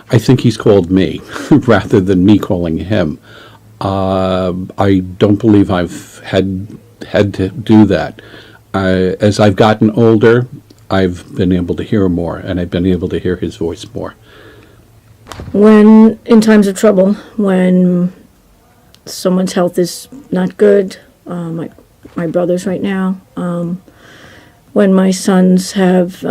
I think he's called me rather than me calling him. I don't believe I've had to do that. As I've gotten older, I've been able to hear more, and I've been able to hear his voice more. When in times of trouble, when someone's health is not good, my brother's right now, when my sons have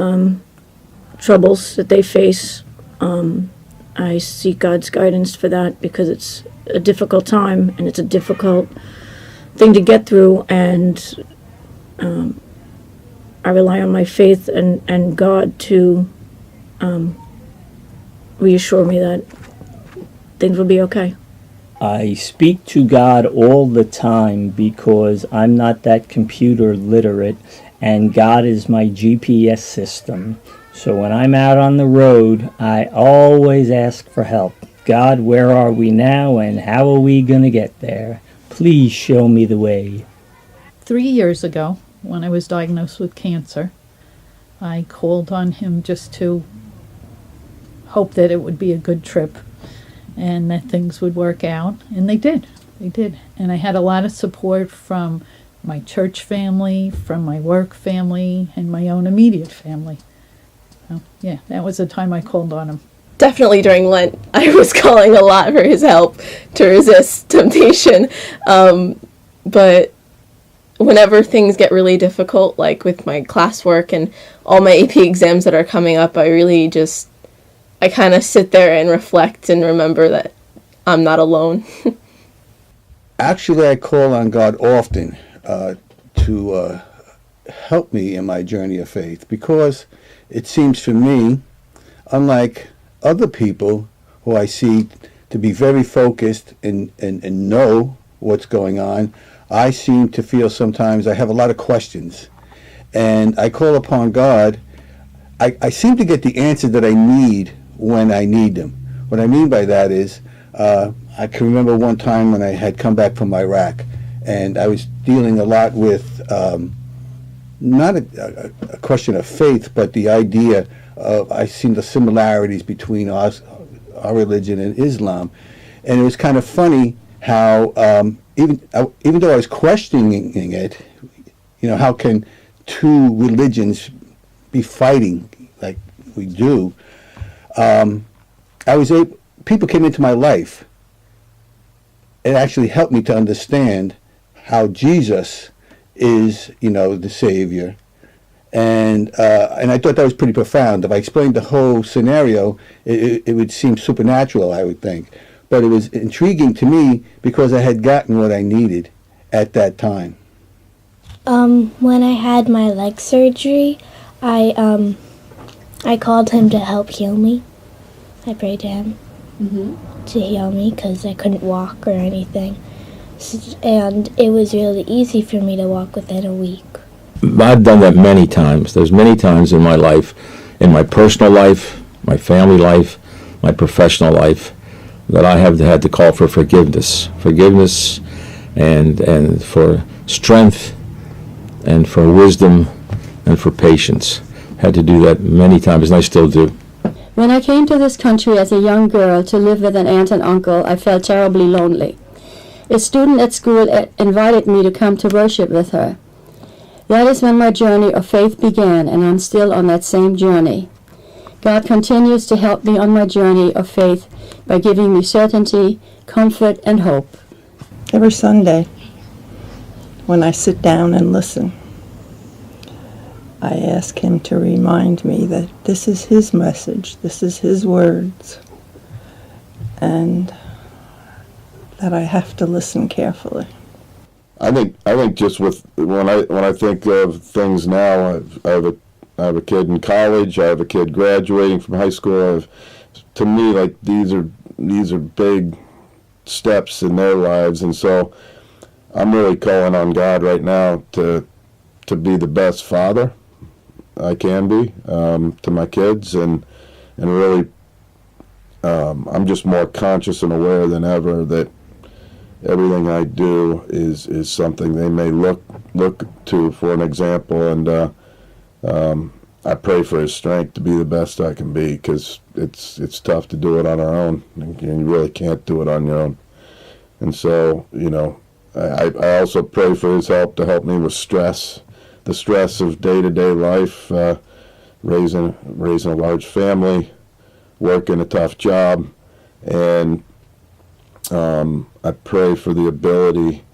troubles that they face, I seek God's guidance for that, because it's a difficult time and it's a difficult thing to get through, and I rely on my faith and God to reassure me that things will be okay. I speak to God all the time because I'm not that computer literate, and God is my GPS system. So when I'm out on the road, I always ask for help. God, where are we now, and how are we going to get there? Please show me the way. 3 years ago, when I was diagnosed with cancer, I called on him just to hope that it would be a good trip and that things would work out, and they did. They did. And I had a lot of support from my church family, from my work family, and my own immediate family. So, yeah, that was the time I called on him. Definitely during Lent, I was calling a lot for his help to resist temptation. But whenever things get really difficult, like with my classwork and all my AP exams that are coming up, I kind of sit there and reflect and remember that I'm not alone. Actually, I call on God often to help me in my journey of faith, because it seems for me, unlike other people who I see to be very focused and know what's going on, I seem to feel sometimes I have a lot of questions. And I call upon God. I seem to get the answer that I need when I need them. What I mean by that is, I can remember one time when I had come back from Iraq, and I was dealing a lot with not a question of faith, but the idea of, I seen the similarities between our religion and Islam. And it was kind of funny how even though I was questioning it, how can two religions be fighting like we do? People came into my life and actually helped me to understand how Jesus is, the Savior. And I thought that was pretty profound. If I explained the whole scenario, it would seem supernatural, I would think. But it was intriguing to me because I had gotten what I needed at that time. When I had my leg surgery, I called him to help heal me. I prayed to him to heal me because I couldn't walk or anything. And it was really easy for me to walk within a week. I've done that many times. There's many times in my life, in my personal life, my family life, my professional life, that I have had to call for forgiveness and for strength and for wisdom and for patience. Had to do that many times, and I still do. When I came to this country as a young girl to live with an aunt and uncle, I felt terribly lonely. A student at school invited me to come to worship with her. That is when my journey of faith began, and I'm still on that same journey. God continues to help me on my journey of faith by giving me certainty, comfort, and hope. Every Sunday, when I sit down and listen, I ask him to remind me that this is his message, this is his words, and that I have to listen carefully. I think just when I think of things now, I have a kid in college, I have a kid graduating from high school. To me, like these are big steps in their lives, and so I'm really calling on God right now to be the best father I can be to my kids, and really I'm just more conscious and aware than ever that everything I do is something they may look to for an example, and I pray for his strength to be the best I can be, because it's tough to do it on our own, and you really can't do it on your own. And so, I also pray for his help to help me with stress, the stress of day-to-day life, raising a large family, working a tough job, and I pray for the ability.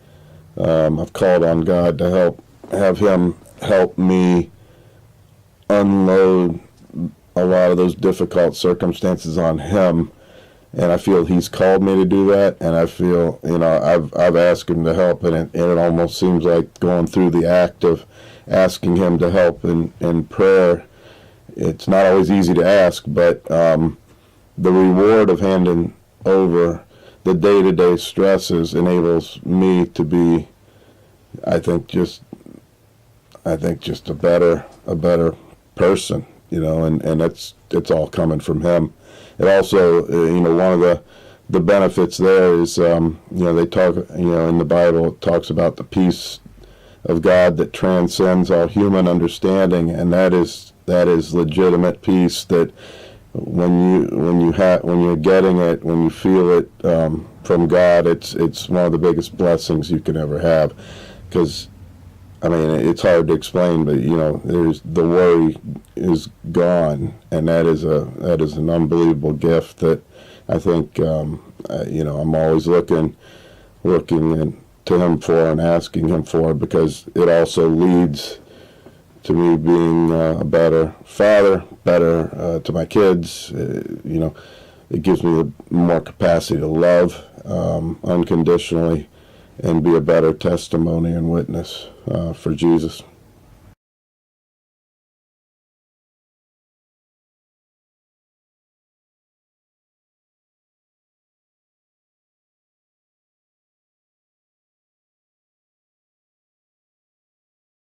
I've called on God to have him help me unload a lot of those difficult circumstances on him, and I feel he's called me to do that, and I feel, I've asked him to help, and it almost seems like going through the act of asking him to help in prayer, it's not always easy to ask, but the reward of handing over the day-to-day stresses enables me to be, I think just a better person, and it's all coming from him. It also, one of the benefits there is, they talk, in the Bible, it talks about the peace of God that transcends all human understanding, and that is legitimate peace that when you're getting it, when you feel it from God, it's one of the biggest blessings you can ever have, because it's hard to explain, but there's the worry is gone, and that is an unbelievable gift that I think I'm always looking to him for and asking him for, because it also leads to me being a better father, better to my kids. It gives me more capacity to love unconditionally and be a better testimony and witness for Jesus.